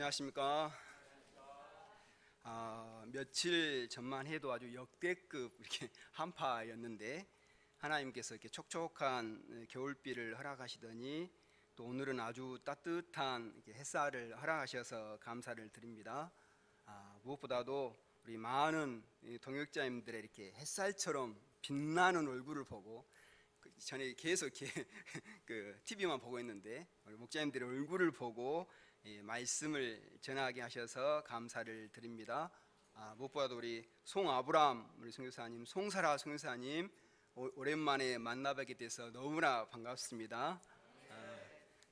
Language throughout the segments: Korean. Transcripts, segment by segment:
안녕하십니까. 며칠 전만 해도 아주 역대급 이렇게 한파였는데 하나님께서 이렇게 촉촉한 겨울비를 허락하시더니 또 오늘은 아주 따뜻한 이렇게 햇살을 허락하셔서 감사를 드립니다. 무엇보다도 우리 많은 동역자님들의 이렇게 햇살처럼 빛나는 얼굴을 보고 전에 계속 이렇게 TV만 보고 있는데 우리 목자님들의 얼굴을 보고 말씀을 전하게 하셔서 감사를 드립니다. 무엇보다도 우리 송아브람 우리 선교사님, 송사라 선교사님 오랜만에 만나뵙게 돼서 너무나 반갑습니다.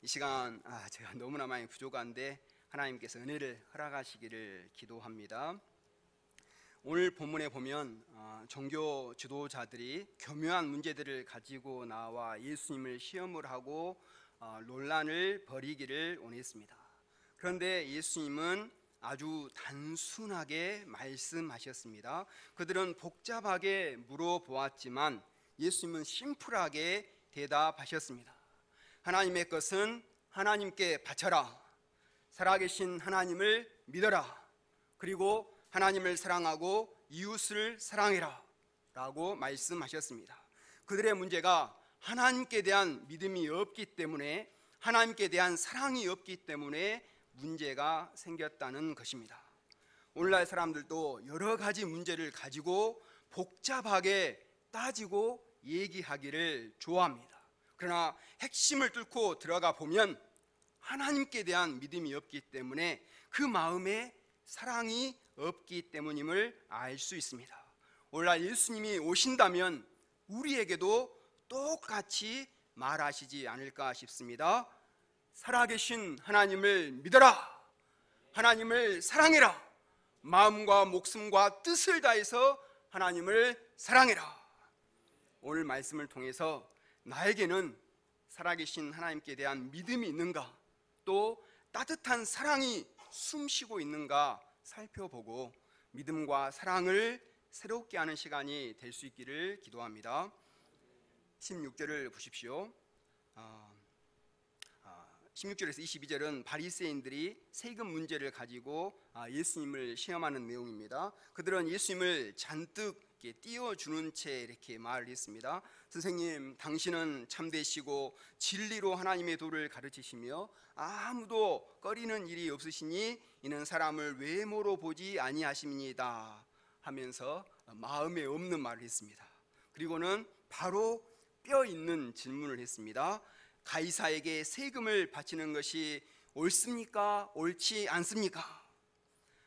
이 시간 제가 너무나 많이 부족한데 하나님께서 은혜를 허락하시기를 기도합니다. 오늘 본문에 보면 종교 지도자들이 교묘한 문제들을 가지고 나와 예수님을 시험을 하고 논란을 벌이기를 원했습니다. 그런데 예수님은 아주 단순하게 말씀하셨습니다. 그들은 복잡하게 물어보았지만 예수님은 심플하게 대답하셨습니다. 하나님의 것은 하나님께 바쳐라. 살아계신 하나님을 믿어라. 그리고 하나님을 사랑하고 이웃을 사랑해라 라고 말씀하셨습니다. 그들의 문제가 하나님께 대한 믿음이 없기 때문에, 하나님께 대한 사랑이 없기 때문에 문제가 생겼다는 것입니다. 오늘날 사람들도 여러 가지 문제를 가지고 복잡하게 따지고 얘기하기를 좋아합니다. 그러나 핵심을 뚫고 들어가 보면 하나님께 대한 믿음이 없기 때문에 그 마음에 사랑이 없기 때문임을 알 수 있습니다. 오늘날 예수님이 오신다면 우리에게도 똑같이 말하시지 않을까 싶습니다. 살아계신 하나님을 믿어라. 하나님을 사랑해라. 마음과 목숨과 뜻을 다해서 하나님을 사랑해라. 오늘 말씀을 통해서 나에게는 살아계신 하나님께 대한 믿음이 있는가, 또 따뜻한 사랑이 숨쉬고 있는가 살펴보고 믿음과 사랑을 새롭게 하는 시간이 될 수 있기를 기도합니다. 16절을 보십시오. 16절에서 22절은 바리새인들이 세금 문제를 가지고 예수님을 시험하는 내용입니다. 그들은 예수님을 잔뜩 띄워주는 채 이렇게 말을 했습니다. 선생님, 당신은 참되시고 진리로 하나님의 도를 가르치시며 아무도 꺼리는 일이 없으시니 이는 사람을 외모로 보지 아니하십니다 하면서 마음에 없는 말을 했습니다. 그리고는 바로 뼈 있는 질문을 했습니다. 가이사에게 세금을 바치는 것이 옳습니까? 옳지 않습니까?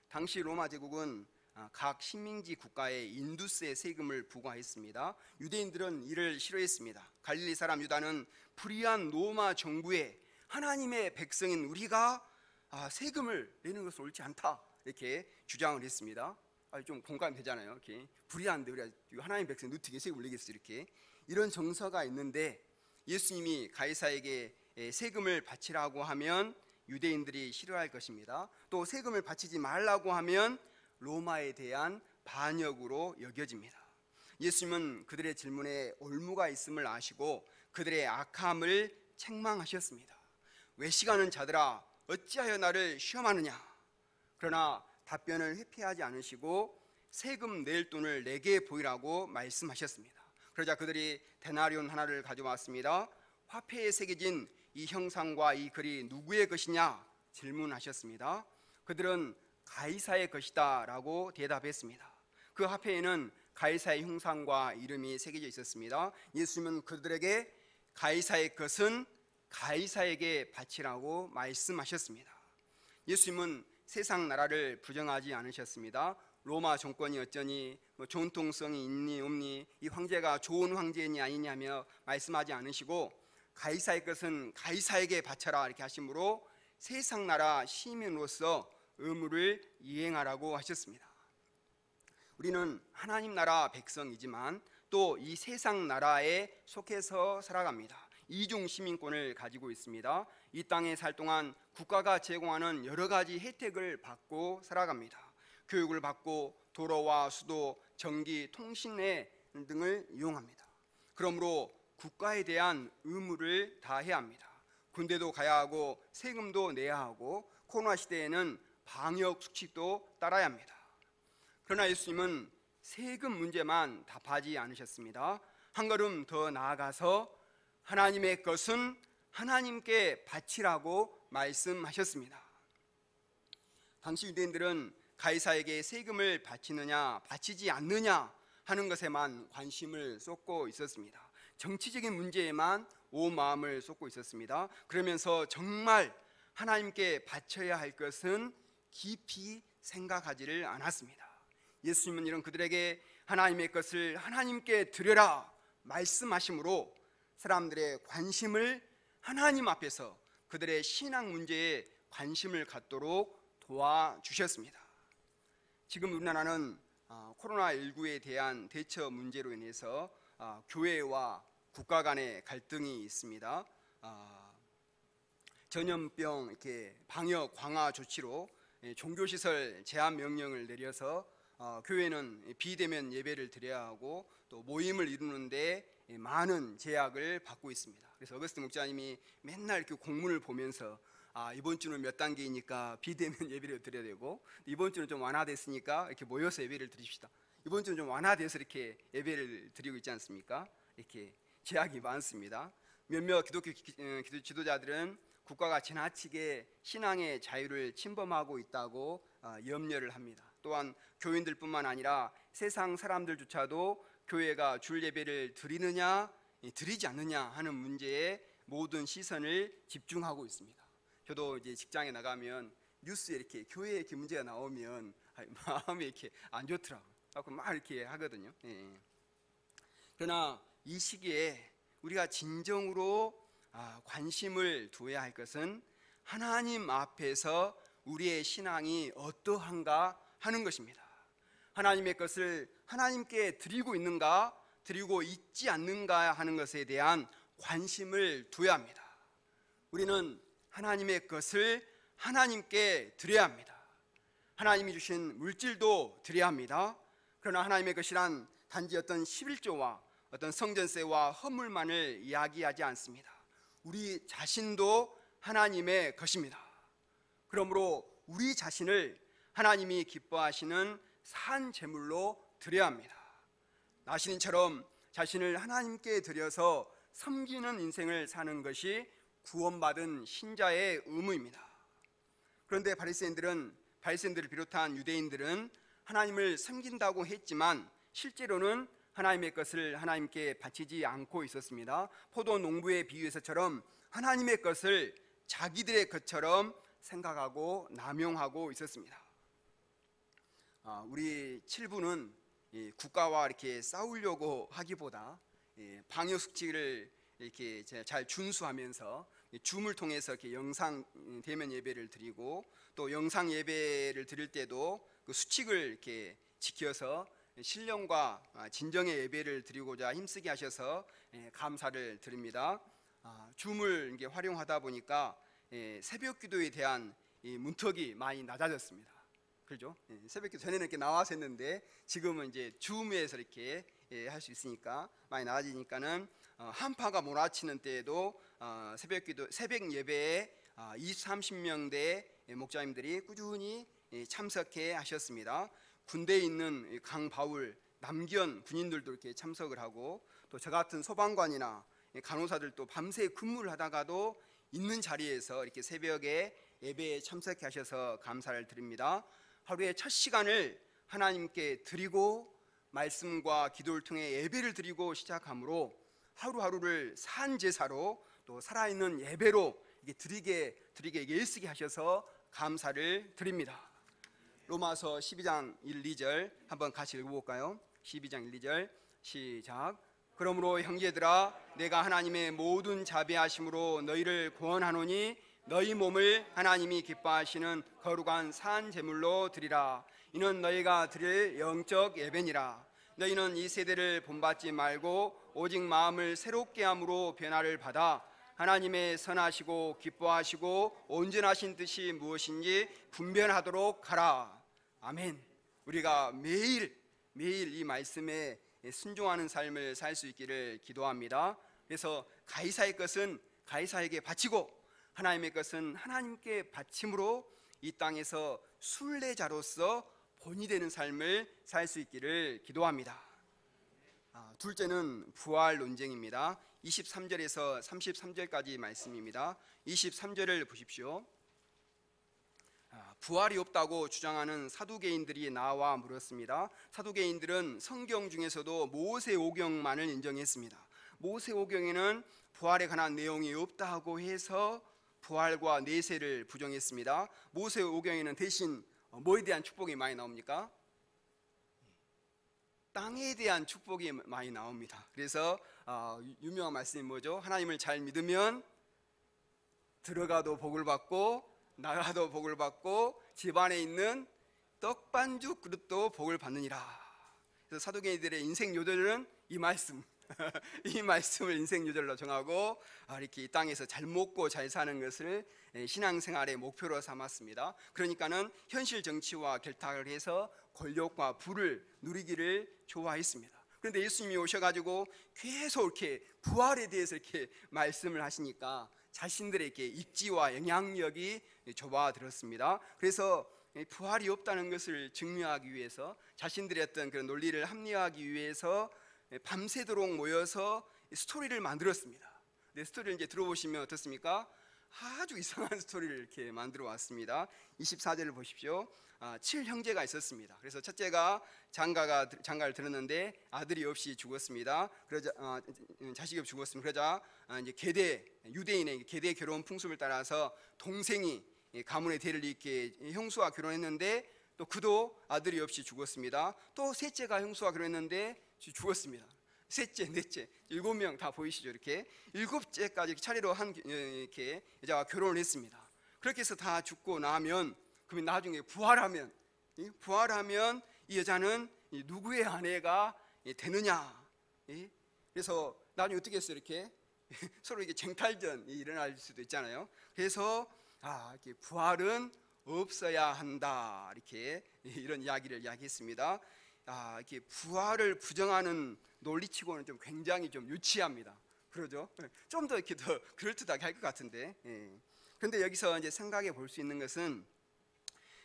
당시 로마 제국은 각 식민지 국가에 인두세 세금을 부과했습니다. 유대인들은 이를 싫어했습니다. 갈릴리 사람 유다는 불의한 로마 정부에 하나님의 백성인 우리가 세금을 내는 것은 옳지 않다 이렇게 주장을 했습니다. 좀 공감되잖아요. 이렇게 불의한데 우리가 하나님의 백성 어떻게 세금을 내겠어, 이렇게 이런 정서가 있는데 예수님이 가이사에게 세금을 바치라고 하면 유대인들이 싫어할 것입니다. 또 세금을 바치지 말라고 하면 로마에 대한 반역으로 여겨집니다. 예수님은 그들의 질문에 올무가 있음을 아시고 그들의 악함을 책망하셨습니다. 외식하는 자들아, 어찌하여 나를 시험하느냐? 그러나 답변을 회피하지 않으시고 세금 낼 돈을 내게 보이라고 말씀하셨습니다. 그러자 그들이 데나리온 하나를 가져왔습니다. 화폐에 새겨진 이 형상과 이 글이 누구의 것이냐 질문하셨습니다. 그들은 가이사의 것이다 라고 대답했습니다. 그 화폐에는 가이사의 형상과 이름이 새겨져 있었습니다. 예수님은 그들에게 가이사의 것은 가이사에게 바치라고 말씀하셨습니다. 예수님은 세상 나라를 부정하지 않으셨습니다. 로마 정권이 어쩌니, 전통성이 있니 없니, 이 황제가 좋은 황제니 아니냐며 말씀하지 않으시고 가이사의 것은 가이사에게 바쳐라 이렇게 하심으로 세상 나라 시민으로서 의무를 이행하라고 하셨습니다. 우리는 하나님 나라 백성이지만 또 이 세상 나라에 속해서 살아갑니다. 이중 시민권을 가지고 있습니다. 이 땅에 살 동안 국가가 제공하는 여러 가지 혜택을 받고 살아갑니다. 교육을 받고 도로와 수도, 전기, 통신회 등을 이용합니다. 그러므로 국가에 대한 의무를 다해야 합니다. 군대도 가야 하고 세금도 내야 하고 코로나 시대에는 방역 수칙도 따라야 합니다. 그러나 예수님은 세금 문제만 답하지 않으셨습니다. 한 걸음 더 나아가서 하나님의 것은 하나님께 바치라고 말씀하셨습니다. 당시 유대인들은 가이사에게 세금을 바치느냐 바치지 않느냐 하는 것에만 관심을 쏟고 있었습니다. 정치적인 문제에만 온 마음을 쏟고 있었습니다. 그러면서 정말 하나님께 바쳐야 할 것은 깊이 생각하지를 않았습니다. 예수님은 이런 그들에게 하나님의 것을 하나님께 드려라 말씀하심으로 사람들의 관심을 하나님 앞에서 그들의 신앙 문제에 관심을 갖도록 도와주셨습니다. 지금 우리나라는 코로나19에 대한 대처 문제로 인해서 교회와 국가 간의 갈등이 있습니다. 전염병 이렇게 방역 강화 조치로 종교시설 제한 명령을 내려서 교회는 비대면 예배를 드려야 하고 또 모임을 이루는데 많은 제약을 받고 있습니다. 그래서 어거스트 목사님이 맨날 이렇게 공문을 보면서 이번 주는 몇 단계이니까 비대면 예배를 드려야 되고, 이번 주는 좀 완화됐으니까 이렇게 모여서 예배를 드립시다. 이번 주는 좀 완화돼서 이렇게 예배를 드리고 있지 않습니까? 이렇게 제약이 많습니다. 몇몇 기독교 지도자들은 국가가 지나치게 신앙의 자유를 침범하고 있다고 염려를 합니다. 또한 교인들뿐만 아니라 세상 사람들조차도 교회가 줄 예배를 드리느냐 드리지 않느냐 하는 문제에 모든 시선을 집중하고 있습니다. 저도 이제 직장에 나가면 뉴스에 이렇게 교회에 이렇게 문제가 나오면 마음이 이렇게 안 좋더라고요. 막 이렇게 하거든요. 그러나 이 시기에 우리가 진정으로 관심을 두어야 할 것은 하나님 앞에서 우리의 신앙이 어떠한가 하는 것입니다. 하나님의 것을 하나님께 드리고 있는가 드리고 있지 않는가 하는 것에 대한 관심을 두어야 합니다. 우리는 하나님의 것을 하나님께 드려야 합니다. 하나님이 주신 물질도 드려야 합니다. 그러나 하나님의 것이란 단지 어떤 11조와 어떤 성전세와 헌물만을 이야기하지 않습니다. 우리 자신도 하나님의 것입니다. 그러므로 우리 자신을 하나님이 기뻐하시는 산 제물로 드려야 합니다. 나시린처럼 자신을 하나님께 드려서 섬기는 인생을 사는 것이 구원받은 신자의 의무입니다. 그런데 바리새인들을 비롯한 유대인들은 하나님을 섬긴다고 했지만 실제로는 하나님의 것을 하나님께 바치지 않고 있었습니다. 포도 농부의 비유에서처럼 하나님의 것을 자기들의 것처럼 생각하고 남용하고 있었습니다. 우리 7부는 국가와 이렇게 싸우려고 하기보다 방역 수칙을 이렇게 잘 준수하면서 줌을 통해서 이렇게 영상 대면 예배를 드리고 또 영상 예배를 드릴 때도 그 수칙을 이렇게 지켜서 신령과 진정의 예배를 드리고자 힘쓰게 하셔서 감사를 드립니다. 줌을 이게 활용하다 보니까 새벽 기도에 대한 문턱이 많이 낮아졌습니다. 그렇죠? 새벽 기도 전에는 이렇게 나와서 했는데 지금은 이제 줌에서 이렇게 할 수 있으니까 많이 나아지니까는 한파가 몰아치는 때에도 새벽 예배에 20-30명대 목자님들이 꾸준히 참석해 하셨습니다. 군대에 있는 강바울, 남견 군인들도 이렇게 참석을 하고 또 저 같은 소방관이나 간호사들도 밤새 근무를 하다가도 있는 자리에서 이렇게 새벽에 예배에 참석해 하셔서 감사를 드립니다. 하루의 첫 시간을 하나님께 드리고 말씀과 기도를 통해 예배를 드리고 시작하므로 하루하루를 산 제사로 또 살아있는 예배로 드리게 애쓰게 하셔서 감사를 드립니다. 로마서 12장 1, 2절 한번 같이 읽어볼까요? 12장 1, 2절 시작. 그러므로 형제들아 내가 하나님의 모든 자비하심으로 너희를 구원하노니 너희 몸을 하나님이 기뻐하시는 거룩한 산 제물로 드리라. 이는 너희가 드릴 영적 예배니라. 너희는 이 세대를 본받지 말고 오직 마음을 새롭게 함으로 변화를 받아 하나님의 선하시고 기뻐하시고 온전하신 뜻이 무엇인지 분별하도록 하라. 아멘. 우리가 매일 이 말씀에 순종하는 삶을 살 수 있기를 기도합니다. 그래서 가이사의 것은 가이사에게 바치고 하나님의 것은 하나님께 바침으로 이 땅에서 순례자로서 본이 되는 삶을 살 수 있기를 기도합니다. 둘째는 부활 논쟁입니다. 23절에서 33절까지 말씀입니다. 23절을 보십시오. 부활이 없다고 주장하는 사두개인들이 나와 물었습니다. 사두개인들은 성경 중에서도 모세오경만을 인정했습니다. 모세오경에는 부활에 관한 내용이 없다고 해서 부활과 내세를 부정했습니다. 모세오경에는 대신 뭐에 대한 축복이 많이 나옵니까? 땅에 대한 축복이 많이 나옵니다. 그래서 유명한 말씀이 뭐죠? 하나님을 잘 믿으면 들어가도 복을 받고 나가도 복을 받고 집안에 있는 떡반죽 그릇도 복을 받느니라. 그래서 사도계인들의 인생 요절은 이 말씀 이 말씀을 인생 요절로 정하고 이렇게 이 땅에서 잘 먹고 잘 사는 것을 신앙생활의 목표로 삼았습니다. 그러니까는 현실 정치와 결탁을 해서 권력과 부를 누리기를 좋아했습니다. 그런데 예수님이 오셔가지고 계속 이렇게 부활에 대해서 이렇게 말씀을 하시니까 자신들에게 입지와 영향력이 좁아들었습니다. 그래서 부활이 없다는 것을 증명하기 위해서 자신들의 어떤 그런 논리를 합리화하기 위해서 밤새도록 모여서 스토리를 만들었습니다. 네, 스토리를 이제 들어보시면 어떻습니까? 아주 이상한 스토리를 이렇게 만들어 왔습니다. 24절을 보십시오. 7형제가 있었습니다. 그래서 첫째가 장가를 들었는데 아들이 없이 죽었습니다. 그러자 자식이 없이 죽었습니다. 그러자 이제 유대인의 계대 결혼 풍습을 따라서 동생이 가문의 대를 잇게 형수와 결혼했는데 또 그도 아들이 없이 죽었습니다. 또 셋째가 형수와 결혼했는데 죽었습니다. 셋째, 넷째, 7명 다 보이시죠? 이렇게 7째까지 차례로 이렇게 여자와 결혼을 했습니다. 그렇게 해서 다 죽고 나면 그러면 나중에 부활하면 이 여자는 누구의 아내가 되느냐? 그래서 나중에 어떻게 했어요? 이렇게 서로 이게 쟁탈전이 일어날 수도 있잖아요. 그래서 이렇게 부활은 없어야 한다. 이렇게 이런 이야기를 이야기했습니다. 이렇게 부활을 부정하는 논리치고는 좀 굉장히 좀 유치합니다. 그러죠? 좀 더 이렇게 더 그럴듯하게 할 것 같은데. 그런데 여기서 이제 생각해 볼 수 있는 것은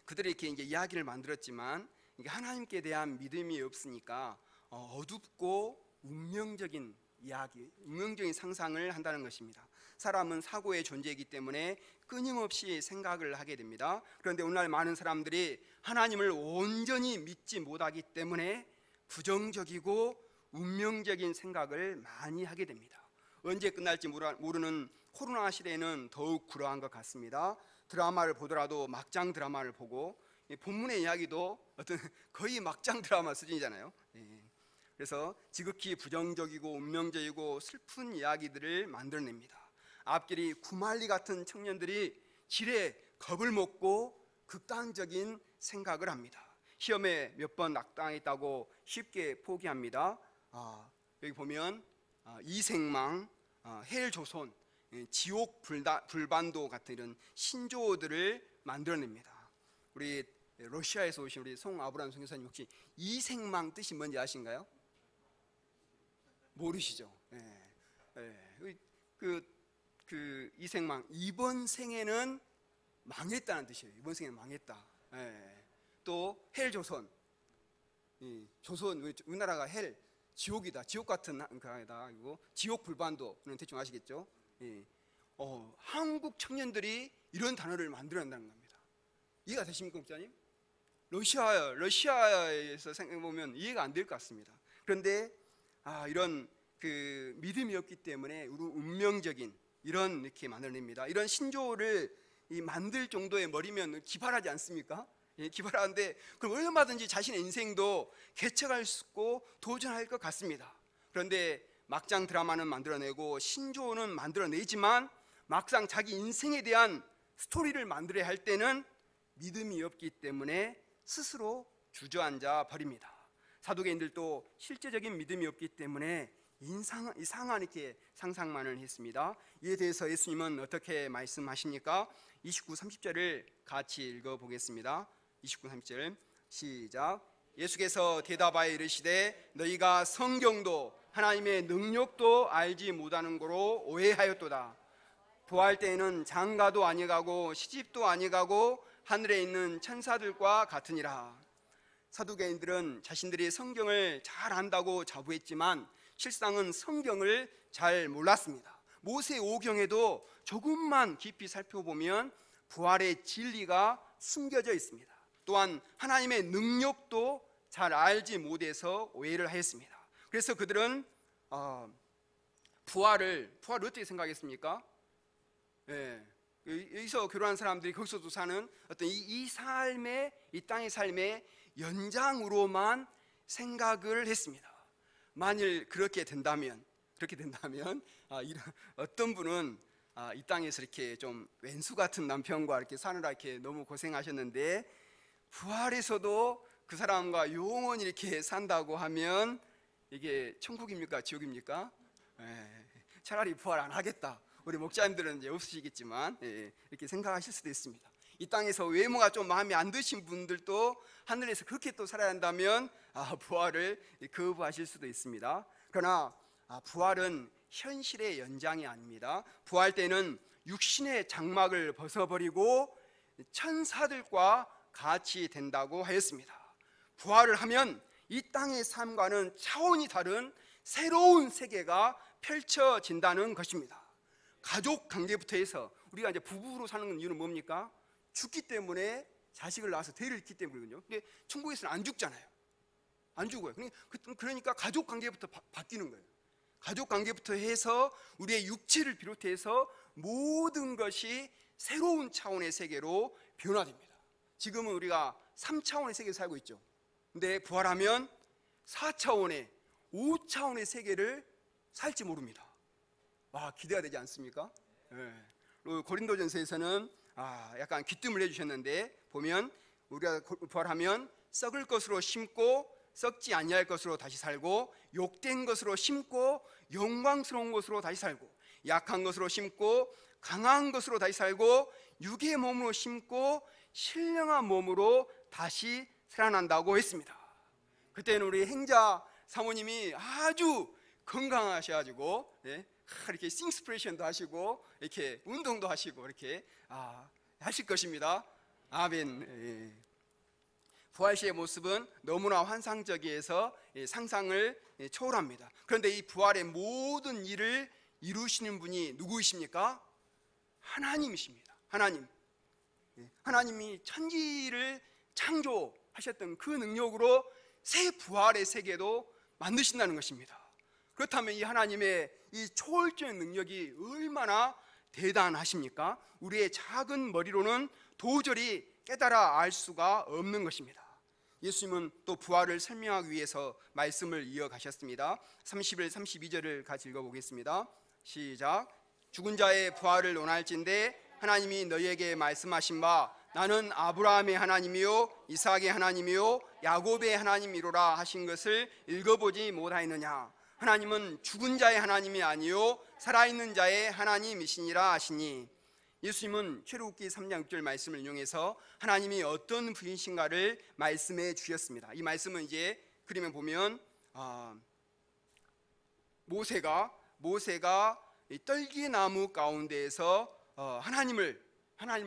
그들이 이렇게 이제 이야기를 만들었지만 하나님께 대한 믿음이 없으니까 어둡고 운명적인 이야기, 운명적인 상상을 한다는 것입니다. 사람은 사고의 존재이기 때문에 끊임없이 생각을 하게 됩니다. 그런데 오늘날 많은 사람들이 하나님을 온전히 믿지 못하기 때문에 부정적이고 운명적인 생각을 많이 하게 됩니다. 언제 끝날지 모르는 코로나 시대에는 더욱 그러한 것 같습니다. 드라마를 보더라도 막장 드라마를 보고 본문의 이야기도 어떤 거의 막장 드라마 수준이잖아요. 그래서 지극히 부정적이고 운명적이고 슬픈 이야기들을 만들어냅니다. 앞길이 구말리 같은 청년들이 지레 겁을 먹고 극단적인 생각을 합니다. 시험에 몇 번 낙당했다고 쉽게 포기합니다. 여기 보면 이생망, 헬조선, 지옥 불반도 같은 이런 신조어들을 만들어냅니다. 우리 러시아에서 오신 우리 송아브라함 선교사님 혹시 이생망 뜻이 뭔지 아신가요? 모르시죠? 그 이생망, 이번 생에는 망했다는 뜻이에요. 이번 생에는 망했다. 또 헬조선, 조선, 우리나라가 헬, 지옥이다. 지옥 같은 나라다. 이거 지옥 불반도는 대충 아시겠죠? 한국 청년들이 이런 단어를 만들어낸다는 겁니다. 이해가 되십니까, 목사님? 러시아에서 생각해 보면 이해가 안 될 것 같습니다. 그런데 이런 그 믿음이 없기 때문에 운명적인 이런 이렇게 만들어냅니다. 이런 신조어를 만들 정도의 머리면 기발하지 않습니까? 기발한데 그럼 얼마든지 자신의 인생도 개척할 수 있고 도전할 것 같습니다. 그런데 막장 드라마는 만들어내고 신조어는 만들어내지만 막상 자기 인생에 대한 스토리를 만들어야 할 때는 믿음이 없기 때문에 스스로 주저앉아 버립니다. 사두개인들도 실제적인 믿음이 없기 때문에 이상한 이렇게 상상만을 했습니다. 이에 대해서 예수님은 어떻게 말씀하십니까? 29, 30절을 같이 읽어보겠습니다. 29, 30절 시작. 예수께서 대답하여 이르시되 너희가 성경도 하나님의 능력도 알지 못하는 거로 오해하였도다. 부활 때에는 장가도 아니가고 시집도 아니가고 하늘에 있는 천사들과 같으니라. 사두개인들은 자신들이 성경을 잘 안다고 자부했지만 실상은 성경을 잘 몰랐습니다. 모세 오경에도 조금만 깊이 살펴보면 부활의 진리가 숨겨져 있습니다. 또한 하나님의 능력도 잘 알지 못해서 오해를 하였습니다. 그래서 그들은 부활을 어떻게 생각했습니까? 여기서 결혼한 사람들이 거기서도 사는 어떤 이 삶의, 이 땅의 삶의 연장으로만 생각을 했습니다. 만일 그렇게 된다면 어떤 분은 이 땅에서 이렇게 좀 왼수 같은 남편과 이렇게 사느라 이렇게 너무 고생하셨는데 부활에서도 그 사람과 영원히 이렇게 산다고 하면 이게 천국입니까? 지옥입니까? 차라리 부활 안 하겠다. 우리 목자님들은 이제 없으시겠지만 이렇게 생각하실 수도 있습니다. 이 땅에서 외모가 좀 마음에 안 드신 분들도 하늘에서 그렇게 또 살아야 한다면 부활을 거부하실 수도 있습니다. 그러나 부활은 현실의 연장이 아닙니다. 부활 때는 육신의 장막을 벗어버리고 천사들과 같이 된다고 하였습니다. 부활을 하면 이 땅의 삶과는 차원이 다른 새로운 세계가 펼쳐진다는 것입니다. 가족 관계부터 해서 우리가 이제 부부로 사는 이유는 뭡니까? 죽기 때문에 자식을 낳아서 대를 잇기 때문이거든요. 근데 천국에서는 안 죽잖아요. 안 죽어요. 그러니까 가족 관계부터 바뀌는 거예요. 가족 관계부터 해서 우리의 육체를 비롯해서 모든 것이 새로운 차원의 세계로 변화됩니다. 지금은 우리가 3차원의 세계에 살고 있죠. 근데 부활하면 4차원의 5차원의 세계를 살지 모릅니다. 와, 기대가 되지 않습니까? 고린도전서에서는 약간 귀뜸을 해주셨는데 보면 우리가 부활하면 썩을 것으로 심고 썩지 아니할 것으로 다시 살고 욕된 것으로 심고 영광스러운 것으로 다시 살고 약한 것으로 심고 강한 것으로 다시 살고 육의 몸으로 심고 신령한 몸으로 다시 살아난다고 했습니다. 그때는 우리 행자 사모님이 아주 건강하셔가지고 이렇게 싱스프레션도 하시고 이렇게 운동도 하시고 이렇게 하실 것입니다. 아멘. 부활시의 모습은 너무나 환상적이어서 상상을 초월합니다. 그런데 이 부활의 모든 일을 이루시는 분이 누구이십니까? 하나님이십니다. 하나님이 천지를 창조하셨던 그 능력으로 새 부활의 세계도 만드신다는 것입니다. 그렇다면 이 하나님의 이 초월적인 능력이 얼마나 대단하십니까? 우리의 작은 머리로는 도저히 깨달아 알 수가 없는 것입니다. 예수님은 또 부활을 설명하기 위해서 말씀을 이어가셨습니다. 31, 32절을 같이 읽어보겠습니다. 시작. 죽은 자의 부활을 논할진대 하나님이 너희에게 말씀하신 바 나는 아브라함의 하나님이요 이삭의 하나님이요 야곱의 하나님이로라 하신 것을 읽어보지 못하였느냐. 하나님은 죽은 자의 하나님이 아니요 살아있는 자의 하나님이시니라 하시니. 예수님은 출애굽기 3장 6절 말씀을 인용해서 하나님이 어떤 분이신가를 말씀해 주셨습니다. 이 말씀은 이제 그림에 보면 모세가 이 떨기나무 가운데에서 하나님을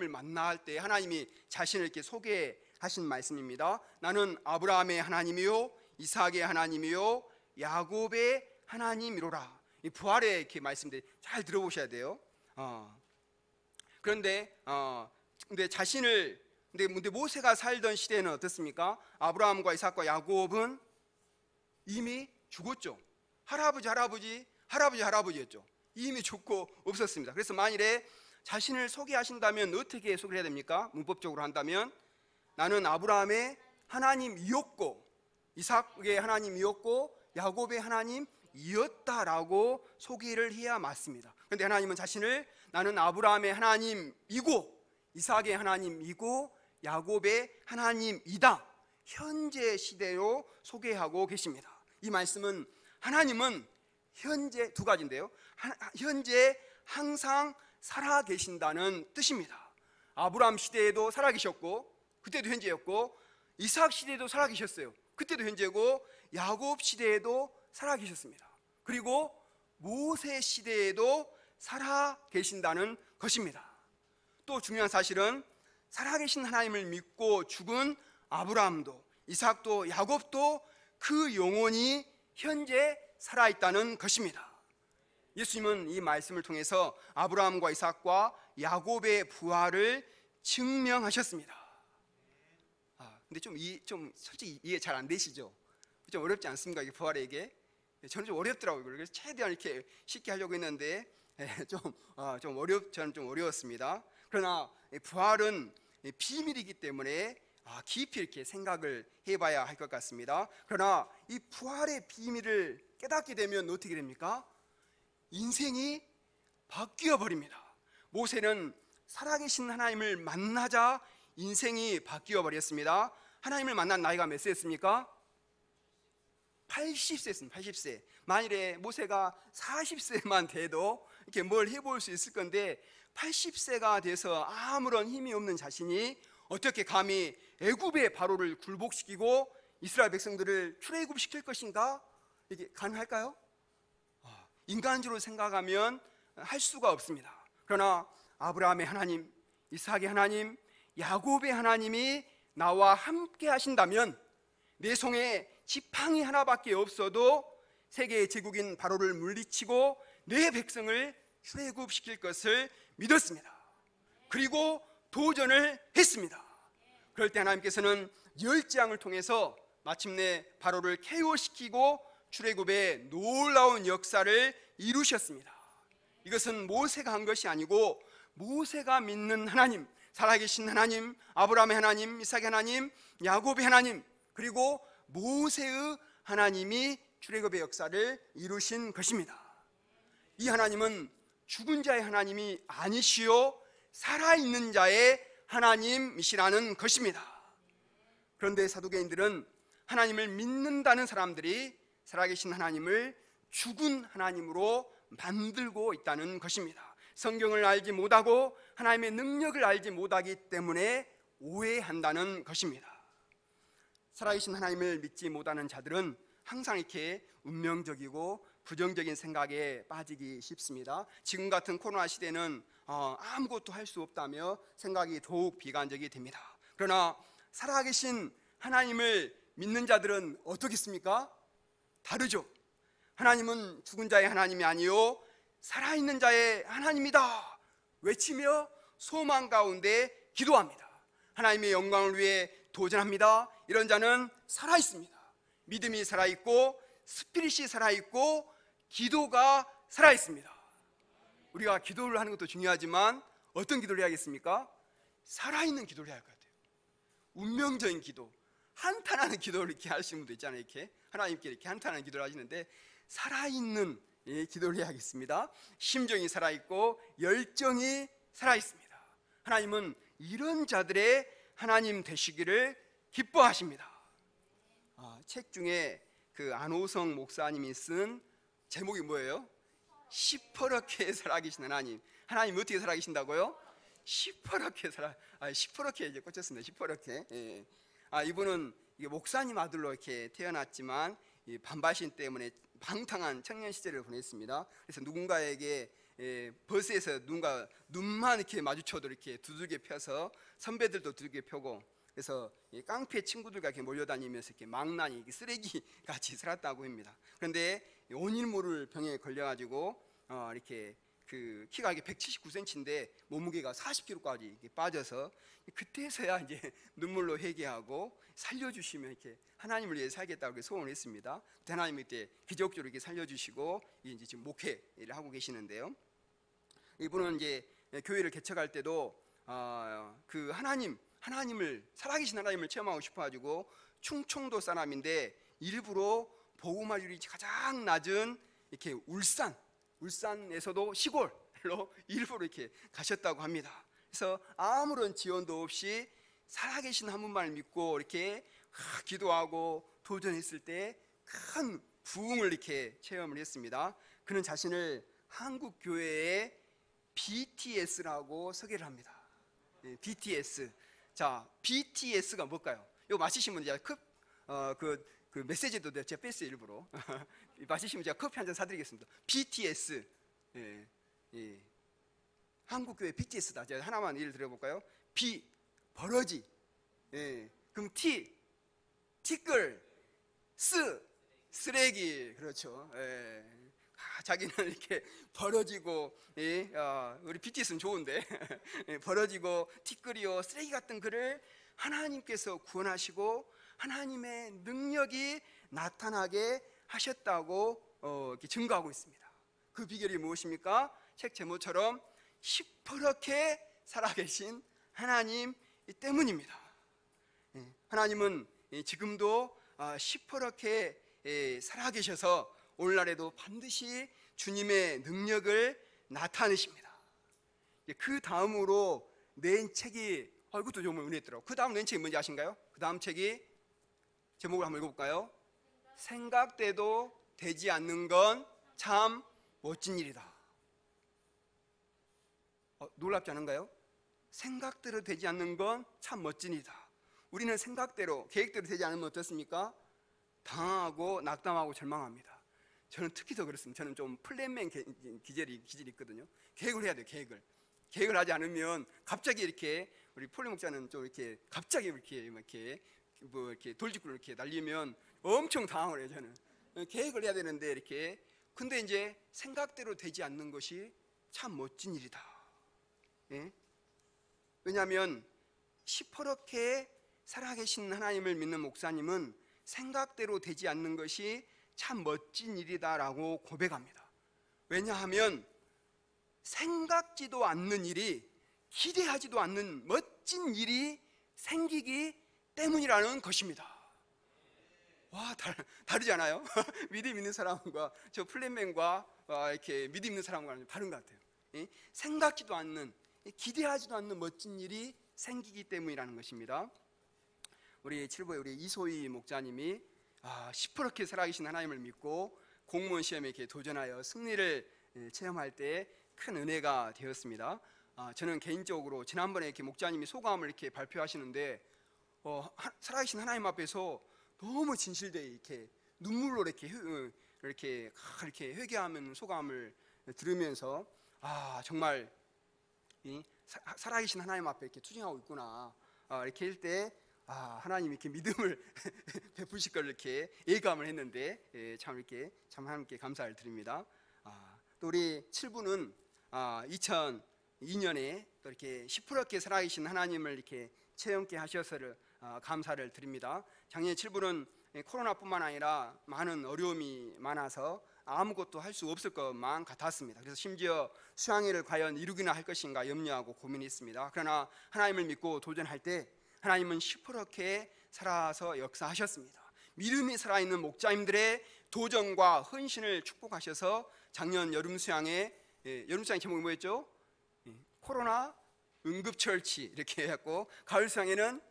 만나할 때 하나님이 자신을 이렇게 소개하신 말씀입니다. 나는 아브라함의 하나님이요 이삭의 하나님이요 야곱의 하나님이로라. 이 부활의 이렇게 말씀들 잘 들어보셔야 돼요. 그런데 모세가 살던 시대는 어떻습니까? 아브라함과 이삭과 야곱은 이미 죽었죠. 할아버지였죠. 이미 죽고 없었습니다. 그래서 만일에 자신을 소개하신다면 어떻게 소개를 해야 됩니까? 문법적으로 한다면 나는 아브라함의 하나님이었고 이삭의 하나님이었고 야곱의 하나님이었다라고 소개를 해야 맞습니다. 그런데 하나님은 자신을 나는 아브라함의 하나님이고 이삭의 하나님이고 야곱의 하나님이다 현재 시대로 소개하고 계십니다. 이 말씀은 하나님은 현재 두 가지인데요, 현재 항상 살아계신다는 뜻입니다. 아브라함 시대에도 살아계셨고 그때도 현재였고 이삭 시대에도 살아계셨어요. 그때도 현재고 야곱 시대에도 살아계셨습니다. 그리고 모세 시대에도 살아 계신다는 것입니다. 또 중요한 사실은 살아계신 하나님을 믿고 죽은 아브라함도, 이삭도, 야곱도 그 영혼이 현재 살아있다는 것입니다. 예수님은 이 말씀을 통해서 아브라함과 이삭과 야곱의 부활을 증명하셨습니다. 근데 좀 솔직히 이해 잘 안 되시죠? 좀 어렵지 않습니까? 이 부활의 얘기? 저는 좀 어렵더라고요. 그래서 최대한 이렇게 쉽게 하려고 했는데 저는 좀 어려웠습니다. 그러나 부활은 비밀이기 때문에 깊이 이렇게 생각을 해봐야 할 것 같습니다. 그러나 이 부활의 비밀을 깨닫게 되면 어떻게 됩니까? 인생이 바뀌어 버립니다. 모세는 살아계신 하나님을 만나자 인생이 바뀌어 버렸습니다. 하나님을 만난 나이가 몇 세였습니까? 80세였습니다. 80세. 만일에 모세가 40세만 돼도 이렇게 뭘 해볼 수 있을 건데 80세가 돼서 아무런 힘이 없는 자신이 어떻게 감히 애굽의 바로를 굴복시키고 이스라엘 백성들을 출애굽시킬 것인가? 이게 가능할까요? 인간적으로 생각하면 할 수가 없습니다. 그러나 아브라함의 하나님, 이삭의 하나님, 야곱의 하나님이 나와 함께 하신다면 내 손에 지팡이 하나밖에 없어도 세계의 제국인 바로를 물리치고 내 백성을 출애굽시킬 것을 믿었습니다. 그리고 도전을 했습니다. 그럴 때 하나님께서는 열장을 통해서 마침내 바로를 KO시키고 출애굽의 놀라운 역사를 이루셨습니다. 이것은 모세가 한 것이 아니고 모세가 믿는 하나님, 살아계신 하나님, 아브라함의 하나님, 이삭의 하나님, 야곱의 하나님, 그리고 모세의 하나님이 출애굽의 역사를 이루신 것입니다. 이 하나님은 죽은 자의 하나님이 아니시요 살아있는 자의 하나님이시라는 것입니다. 그런데 사두개인들은 하나님을 믿는다는 사람들이 살아계신 하나님을 죽은 하나님으로 만들고 있다는 것입니다. 성경을 알지 못하고 하나님의 능력을 알지 못하기 때문에 오해한다는 것입니다. 살아계신 하나님을 믿지 못하는 자들은 항상 이렇게 운명적이고 부정적인 생각에 빠지기 쉽습니다. 지금 같은 코로나 시대는 아무것도 할 수 없다며 생각이 더욱 비관적이 됩니다. 그러나 살아계신 하나님을 믿는 자들은 어떻겠습니까? 다르죠. 하나님은 죽은 자의 하나님이 아니요 살아있는 자의 하나님이다 외치며 소망 가운데 기도합니다. 하나님의 영광을 위해 도전합니다. 이런 자는 살아있습니다. 믿음이 살아있고 스피릿이 살아있고 기도가 살아있습니다. 우리가 기도를 하는 것도 중요하지만 어떤 기도를 해야겠습니까? 살아있는 기도를 해야 할 것 같아요. 운명적인 기도, 한탄하는 기도를 이렇게 하시는 분도 있잖아요. 이렇게 하나님께 이렇게 한탄하는 기도를 하시는데 살아있는 기도를 해야겠습니다. 심정이 살아있고 열정이 살아있습니다. 하나님은 이런 자들의 하나님 되시기를 기뻐하십니다. 책 중에 그 안호성 목사님이 쓴 제목이 뭐예요? 시퍼렇게 살아계신 하나님. 하나님 어떻게 살아계신다고요? 시퍼렇게 시퍼렇게 이제 꽂혔습니다. 시퍼렇게. 예. 이분은 목사님 아들로 이렇게 태어났지만 반발심 때문에 방탕한 청년 시절을 보냈습니다. 그래서 누군가에게 버스에서 누군가 눈만 이렇게 마주쳐도 이렇게 두들겨 펴서 선배들도 두들겨 펴고, 그래서 깡패 친구들과 이렇게 몰려다니면서 이렇게 망나니 쓰레기 같이 살았다고 합니다. 그런데 원인 모를 병에 걸려가지고 이렇게 그 키가 179cm인데 몸무게가 40kg까지 빠져서 그때서야 이제 눈물로 회개하고 살려주시면 이렇게 하나님을 위해 살겠다고 소원을 했습니다. 그때 하나님이 그때 기적적으로 이렇게 살려주시고 이제 지금 목회를 하고 계시는데요. 이분은 이제 교회를 개척할 때도 그 하나님을 살아계신 하나님을 체험하고 싶어가지고 충청도 사람인데 일부러 복음화율이 가장 낮은 이렇게 울산에서도 시골로 일부러 이렇게 가셨다고 합니다. 그래서 아무런 지원도 없이 살아계신 한 분만을 믿고 이렇게 기도하고 도전했을 때 큰 부흥을 이렇게 체험을 했습니다. 그는 자신을 한국 교회의 BTS라고 소개를 합니다. BTS. 자, BTS가 뭘까요? 이거 마시시면 이제 그 메시지도 제가 뺐어요 일부러. 마시시면 제가 커피 한 잔 사드리겠습니다. BTS. 예. 한국교회 BTS다. 제가 하나만 예를 들어볼까요? B, 버러지. 예. 그럼 T, 티끌. 쓰, 쓰레기. 그렇죠. 예. 자기는 이렇게 벌어지고, 예, 우리 BTS는 좋은데 예, 벌어지고 티끌이요 쓰레기 같은 그를 하나님께서 구원하시고 하나님의 능력이 나타나게 하셨다고 이렇게 증거하고 있습니다. 그 비결이 무엇입니까? 책 제목처럼 시퍼렇게 살아계신 하나님 때문입니다. 예, 하나님은 지금도 시퍼렇게 살아계셔서 오늘날에도 반드시 주님의 능력을 나타내십니다. 그 다음으로 낸 책이 이것도 정말 은혜 있더라고요. 그 다음 낸 책이 뭔지 아신가요? 그 다음 책이 제목을 한번 읽어볼까요? 생각대도 되지 않는 건 참 멋진 일이다. 놀랍지 않은가요? 생각대로 되지 않는 건 참 멋진 일이다. 우리는 생각대로 계획대로 되지 않으면 어떻습니까? 당하고 낙담하고 절망합니다. 저는 특히 더 그렇습니다. 저는 좀 플랜맨 기질이 있거든요. 계획을 해야 돼요. 계획을 하지 않으면 갑자기 이렇게 우리 폴리 목자는 좀 이렇게 갑자기 이렇게 돌직구를 이렇게 날리면 엄청 당황을 해요. 저는 계획을 해야 되는데 이렇게 근데 이제 생각대로 되지 않는 것이 참 멋진 일이다. 예? 왜냐하면 시퍼렇게 살아계신 하나님을 믿는 목사님은 생각대로 되지 않는 것이 참 멋진 일이다라고 고백합니다. 왜냐하면 생각지도 않는 일이 기대하지도 않는 멋진 일이 생기기 때문이라는 것입니다. 와, 다르지 않아요? 믿음 있는 사람과 저 플랜맨과 이렇게 믿음 있는 사람과는 다른 것 같아요. 생각지도 않는 기대하지도 않는 멋진 일이 생기기 때문이라는 것입니다. 우리 7부의 우리 이소희 목사님이 시퍼렇게 살아계신 하나님을 믿고 공무원 시험에 이렇게 도전하여 승리를 체험할 때 큰 은혜가 되었습니다. 저는 개인적으로 지난번에 이렇게 목자님이 소감을 이렇게 발표하시는데 살아계신 하나님 앞에서 너무 진실되게 이렇게 눈물로 이렇게 회개하는 소감을 들으면서 정말 살아계신 하나님 앞에 이렇게 투쟁하고 있구나 이렇게 할 때 하나님이 이렇게 믿음을 베푸실 걸 이렇게 예감을 했는데 참 하나님께 감사를 드립니다. 또 우리 7부는 2002년에 또 이렇게 시퍼렇게 살아계신 하나님을 이렇게 체험케 하셔서 감사를 드립니다. 작년 7부는 코로나뿐만 아니라 많은 어려움이 많아서 아무것도 할 수 없을 것만 같았습니다. 그래서 심지어 수양회를 과연 이루기나 할 것인가 염려하고 고민했습니다. 그러나 하나님을 믿고 도전할 때 하나님은 시퍼렇게 살아서 역사하셨습니다. 믿음이 살아있는 목자님들의 도전과 헌신을 축복하셔서 작년 여름 수양회 제목이 뭐였죠? 코로나 응급처치 이렇게 해갖고 가을 수양회는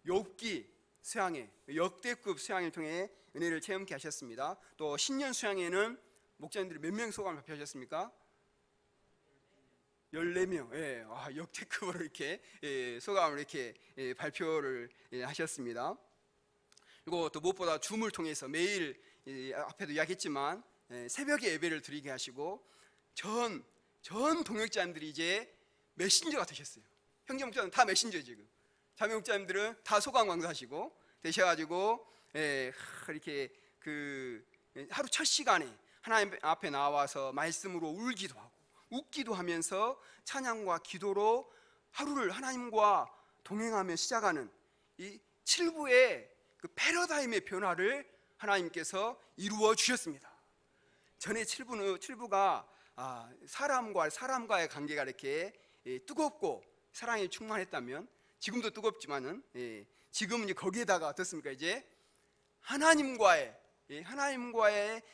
욥기 수양회 역대급 수양회를 통해 은혜를 체험케 하셨습니다. 또 신년 수양회는 목자님들이 몇 명 소감을 발표하셨습니까? 14명. 역대급으로 이렇게 소감을 이렇게 발표를 하셨습니다. 그리고 또 무엇보다 줌을 통해서 매일 앞에도 이야기했지만 새벽에 예배를 드리게 하시고 전 동역자님들이 이제 메신저가 되셨어요. 형제 목자는 다 메신저 지금. 자매 목자님들은 다 소감 강사하시고 되셔가지고 이렇게 하루 첫 시간에 하나님 앞에 나와서 말씀으로 울기도 하고 웃기도 하면서 찬양과 기도로 하루를 하나님과 동행하며 시작하는 이 7부의 그 패러다임의 변화를 하나님께서 이루어 주셨습니다. 전에 7부가 사람과의 관계가 이렇게 뜨겁고 사랑이 충만했다면 지금도 뜨겁지만은 지금은 거기에다가 어떻습니까? 이제 하나님과의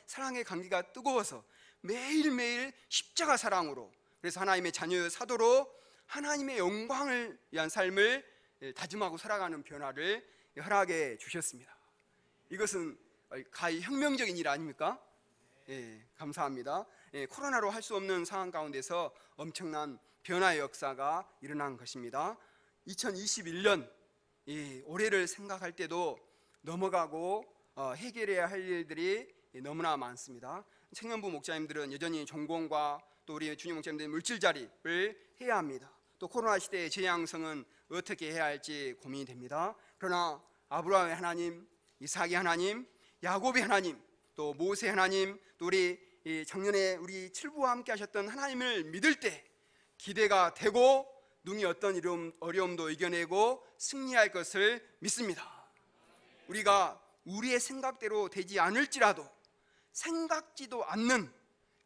사랑의 관계가 뜨거워서 매일매일 십자가 사랑으로 그래서 하나님의 자녀의 사도로 하나님의 영광을 위한 삶을 다짐하고 살아가는 변화를 허락해 주셨습니다. 이것은 가히 혁명적인 일 아닙니까? 감사합니다. 코로나로 할 수 없는 상황 가운데서 엄청난 변화의 역사가 일어난 것입니다. 2021년 올해를 생각할 때도 넘어가고 해결해야 할 일들이 너무나 많습니다. 청년부 목자님들은 여전히 전공과 또 우리 주님 목사님들의 물질자립을 해야 합니다. 또 코로나 시대의 재앙성은 어떻게 해야 할지 고민이 됩니다. 그러나 아브라함의 하나님, 이삭의 하나님, 야곱의 하나님, 또 모세 하나님, 또 우리 작년에 우리 칠부와 함께 하셨던 하나님을 믿을 때 기대가 되고 능히 어떤 어려움도 이겨내고 승리할 것을 믿습니다. 우리가 우리의 생각대로 되지 않을지라도 생각지도 않는,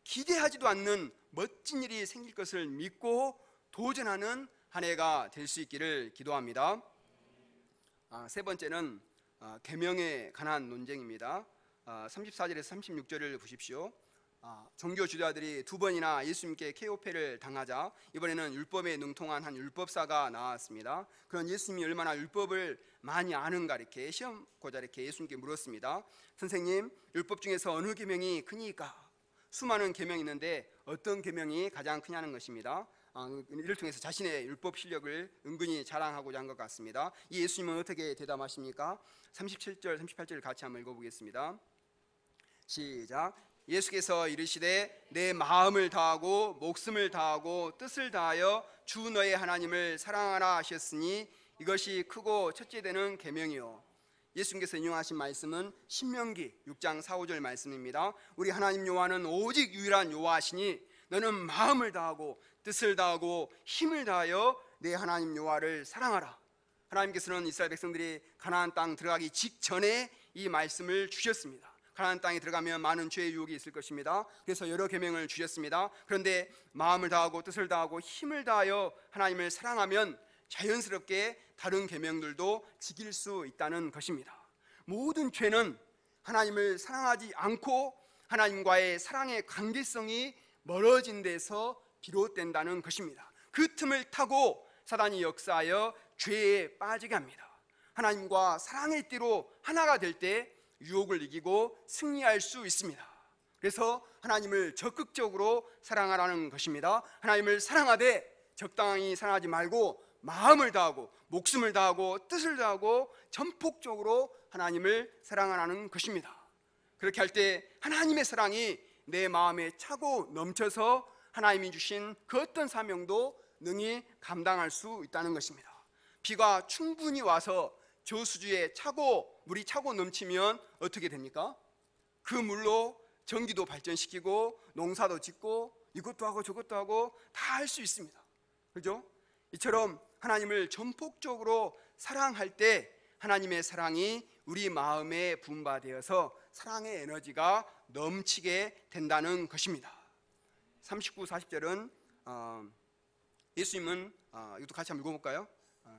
기대하지도 않는 멋진 일이 생길 것을 믿고 도전하는 한 해가 될 수 있기를 기도합니다. 세 번째는 계명에 관한 논쟁입니다. 34절에서 36절을 보십시오. 종교 지도자들이 두 번이나 예수님께 KO패를 당하자 이번에는 율법에 능통한 한 율법사가 나왔습니다. 그런 예수님이 얼마나 율법을 많이 아는가 이렇게 시험고자 이렇게 예수님께 물었습니다. 선생님, 율법 중에서 어느 계명이 크니까? 수많은 계명이 있는데 어떤 계명이 가장 크냐는 것입니다. 이를 통해서 자신의 율법 실력을 은근히 자랑하고자 한 것 같습니다. 이 예수님은 어떻게 대답하십니까? 37절, 38절을 같이 한번 읽어보겠습니다. 시작. 예수께서 이르시되 내 마음을 다하고 목숨을 다하고 뜻을 다하여 주 너의 하나님을 사랑하라 하셨으니 이것이 크고 첫째 되는 계명이요. 예수님께서 인용하신 말씀은 신명기 6장 4, 5절 말씀입니다. 우리 하나님 여호와는 오직 유일한 여호와시니 너는 마음을 다하고 뜻을 다하고 힘을 다하여 내 하나님 여호와를 사랑하라. 하나님께서는 이스라엘 백성들이 가나안 땅 들어가기 직전에 이 말씀을 주셨습니다. 가나안 땅에 들어가면 많은 죄의 유혹이 있을 것입니다. 그래서 여러 계명을 주셨습니다. 그런데 마음을 다하고 뜻을 다하고 힘을 다하여 하나님을 사랑하면 자연스럽게 다른 계명들도 지킬 수 있다는 것입니다. 모든 죄는 하나님을 사랑하지 않고 하나님과의 사랑의 관계성이 멀어진 데서 비롯된다는 것입니다. 그 틈을 타고 사단이 역사하여 죄에 빠지게 합니다. 하나님과 사랑의 띠로 하나가 될 때 유혹을 이기고 승리할 수 있습니다. 그래서 하나님을 적극적으로 사랑하라는 것입니다. 하나님을 사랑하되 적당히 사랑하지 말고 마음을 다하고 목숨을 다하고 뜻을 다하고 전폭적으로 하나님을 사랑하라는 것입니다. 그렇게 할 때 하나님의 사랑이 내 마음에 차고 넘쳐서 하나님이 주신 그 어떤 사명도 능히 감당할 수 있다는 것입니다. 비가 충분히 와서 저수지에 물이 차고 넘치면 어떻게 됩니까? 그 물로 전기도 발전시키고 농사도 짓고 이것도 하고 저것도 하고 다 할 수 있습니다. 그렇죠? 이처럼 하나님을 전폭적으로 사랑할 때 하나님의 사랑이 우리 마음에 분바되어서 사랑의 에너지가 넘치게 된다는 것입니다. 39, 40절은 예수님은 이것도 같이 한번 읽어볼까요?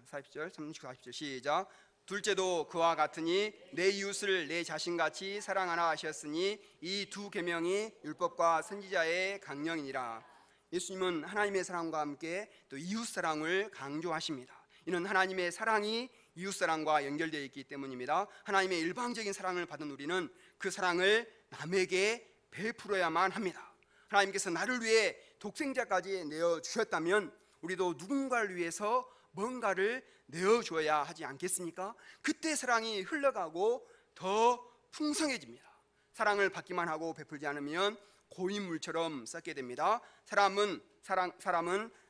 40절, 39, 40절 시작. 둘째도 그와 같으니 내 이웃을 내 자신같이 사랑하라 하셨으니 이 두 계명이 율법과 선지자의 강령이니라. 예수님은 하나님의 사랑과 함께 또 이웃 사랑을 강조하십니다. 이는 하나님의 사랑이 이웃 사랑과 연결되어 있기 때문입니다. 하나님의 일방적인 사랑을 받은 우리는 그 사랑을 남에게 베풀어야만 합니다. 하나님께서 나를 위해 독생자까지 내어주셨다면 우리도 누군가를 위해서 뭔가를 내어줘야 하지 않겠습니까? 그때 사랑이 흘러가고 더 풍성해집니다. 사랑을 받기만 하고 베풀지 않으면 고인물처럼 썩게 됩니다. 사람은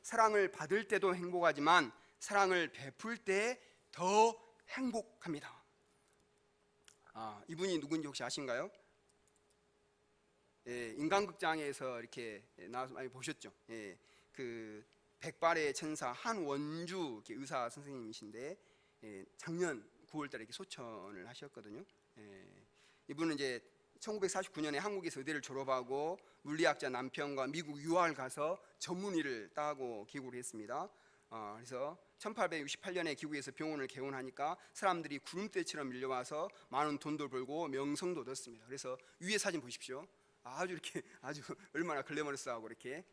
사랑을 받을 때도 행복하지만 사랑을 베풀 때 더 행복합니다. 이분이 누군지 혹시 아신가요? 인간극장에서 이렇게 나와서 많이 보셨죠? 그 백발의 천사 한원주 의사 선생님이신데 작년 9월달에 이렇게 소천을 하셨거든요. 이분은 이제 1949년에 한국에서 의대를 졸업하고 물리학자 남편과 미국 유학을 가서 전문의를 따고 귀국을 했습니다. 그래서 1868년에 기국에서 병원을 개원하니까 사람들이 구름대처럼 밀려와서 많은 돈도 벌고 명성도 얻었습니다. 그래서 위에 사진 보십시오. 아주 얼마나 글래머러스하고 이렇게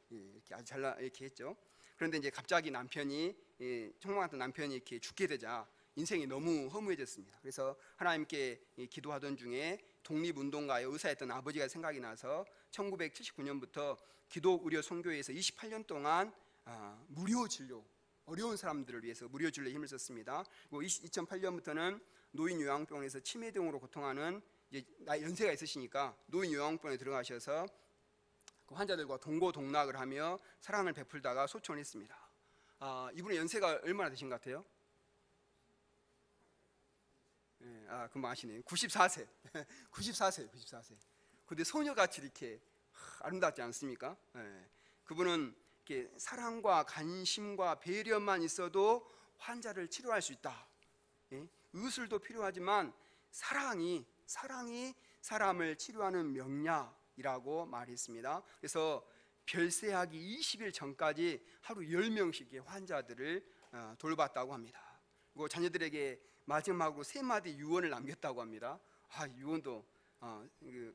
아주 잘 이렇게 했죠. 그런데 이제 갑자기 청망했던 남편이 이렇게 죽게 되자 인생이 너무 허무해졌습니다. 그래서 하나님께 기도하던 중에 독립운동가의 의사였던 아버지가 생각이 나서 1979년부터 기독 의료 선교회에서 28년 동안 무료 진료, 어려운 사람들을 위해서 무료 진료에 힘을 썼습니다. 그리고 2008년부터는 노인 요양병원에서 치매 등으로 고통하는 이제 연세가 있으시니까 노인 요양병원에 들어가셔서 그 환자들과 동고동락을 하며 사랑을 베풀다가 소천했습니다. 이분의 연세가 얼마나 되신 것 같아요? 금방 아시네요. 94세. 94세. 근데 소녀같이 이렇게 아름답지 않습니까? 그분은 이렇게 사랑과 관심과 배려만 있어도 환자를 치료할 수 있다. 의술도 필요하지만 사랑이 사람을 치료하는 명약이라고 말했습니다. 그래서 별세하기 20일 전까지 하루 10명씩의 환자들을 돌봤다고 합니다. 그리고 자녀들에게 마지막으로 3마디 유언을 남겼다고 합니다. 유언도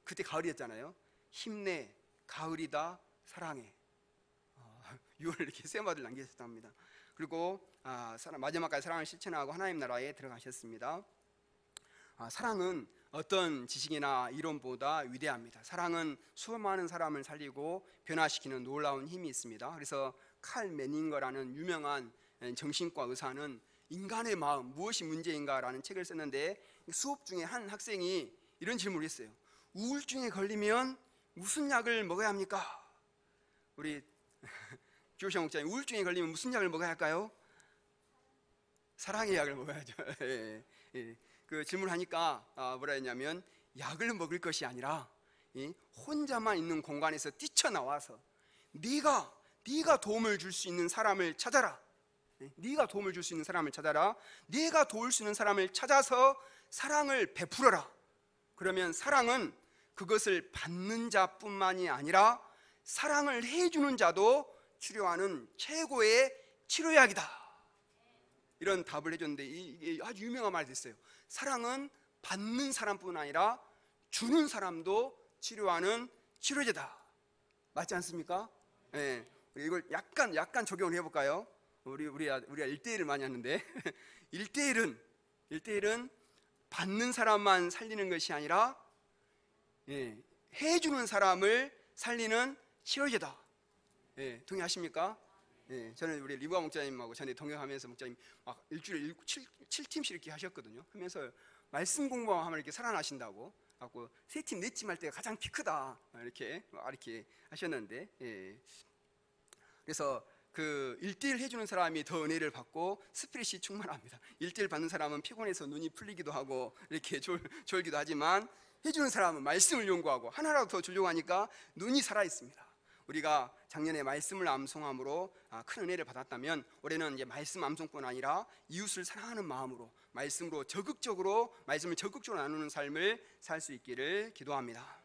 그때 가을이었잖아요. 힘내, 가을이다, 사랑해. 유언을 이렇게 3마디를 남기셨답니다. 그리고 마지막까지 사랑을 실천하고 하나님 나라에 들어가셨습니다. 사랑은 어떤 지식이나 이론보다 위대합니다. 사랑은 수많은 사람을 살리고 변화시키는 놀라운 힘이 있습니다. 그래서 칼 매닝거라는 유명한 정신과 의사는 인간의 마음 무엇이 문제인가라는 책을 썼는데, 수업 중에 한 학생이 이런 질문을 했어요. 우울증에 걸리면 무슨 약을 먹어야 합니까? 우리 조시영 목사님, 우울증에 걸리면 무슨 약을 먹어야 할까요? 사랑의 약을 먹어야죠. 그 질문하니까 뭐라 했냐면, 약을 먹을 것이 아니라 혼자만 있는 공간에서 뛰쳐나와서 네가 도움을 줄 수 있는 사람을 찾아라. 네가 도움을 줄 수 있는 사람을 찾아라. 네가 도울 수 있는 사람을 찾아서 사랑을 베풀어라. 그러면 사랑은 그것을 받는 자뿐만이 아니라 사랑을 해주는 자도 치료하는 최고의 치료약이다. 이런 답을 해줬는데, 이게 아주 유명한 말이 됐어요. 사랑은 받는 사람뿐 아니라 주는 사람도 치료하는 치료제다. 맞지 않습니까? 이걸 약간 적용을 해볼까요? 우리가 1대1을 많이 하는데 1대1은 받는 사람만 살리는 것이 아니라 해주는 사람을 살리는 치료제다. 동의하십니까? 저는 우리 리브아 목사님하고 전에 동행하면서 목사님 막 일주일에 7팀씩 이렇게 하셨거든요. 하면서 말씀 공부하면 이렇게 살아나신다고 갖고 3팀 4팀 할 때가 가장 피 크다 이렇게 하셨는데, 그래서 그 1대1 해주는 사람이 더 은혜를 받고 스피릿이 충만합니다. 1대1 받는 사람은 피곤해서 눈이 풀리기도 하고 이렇게 졸기도 하지만, 해주는 사람은 말씀을 연구하고 하나라도 더 주려고 하니까 눈이 살아 있습니다. 우리가 작년에 말씀을 암송함으로 큰 은혜를 받았다면, 올해는 이제 말씀 암송뿐 아니라 이웃을 사랑하는 마음으로 말씀을 적극적으로 나누는 삶을 살 수 있기를 기도합니다.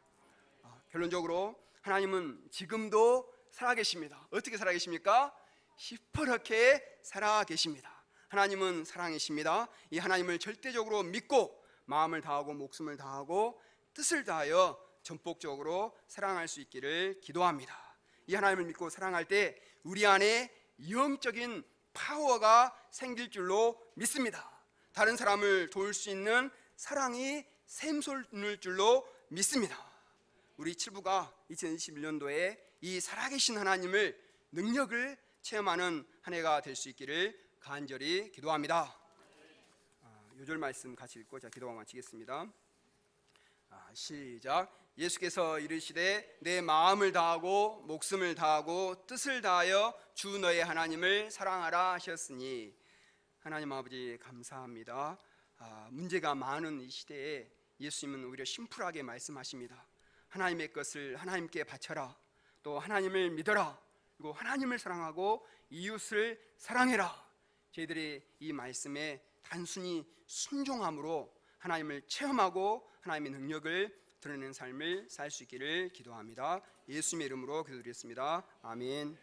결론적으로 하나님은 지금도 살아계십니다. 어떻게 살아계십니까? 시퍼렇게 살아계십니다. 하나님은 사랑이십니다. 이 하나님을 절대적으로 믿고 마음을 다하고 목숨을 다하고 뜻을 다하여 전폭적으로 사랑할 수 있기를 기도합니다. 이 하나님을 믿고 사랑할 때 우리 안에 영적인 파워가 생길 줄로 믿습니다. 다른 사람을 도울 수 있는 사랑이 샘솟을 줄로 믿습니다. 우리 칠부가 2021년도에 이 살아계신 하나님을 능력을 체험하는 한 해가 될 수 있기를 간절히 기도합니다. 요절 말씀 같이 읽고 제가 기도가 마치겠습니다. 시작. 예수께서 이르시되 내 마음을 다하고 목숨을 다하고 뜻을 다하여 주 너의 하나님을 사랑하라 하셨으니, 하나님 아버지 감사합니다. 문제가 많은 이 시대에 예수님은 오히려 심플하게 말씀하십니다. 하나님의 것을 하나님께 바쳐라. 또 하나님을 믿어라. 그리고 하나님을 사랑하고 이웃을 사랑해라. 저희들이 이 말씀에 단순히 순종함으로 하나님을 체험하고 하나님의 능력을 드러내는 삶을 살 수 있기를 기도합니다. 예수님의 이름으로 기도드리겠습니다. 아멘.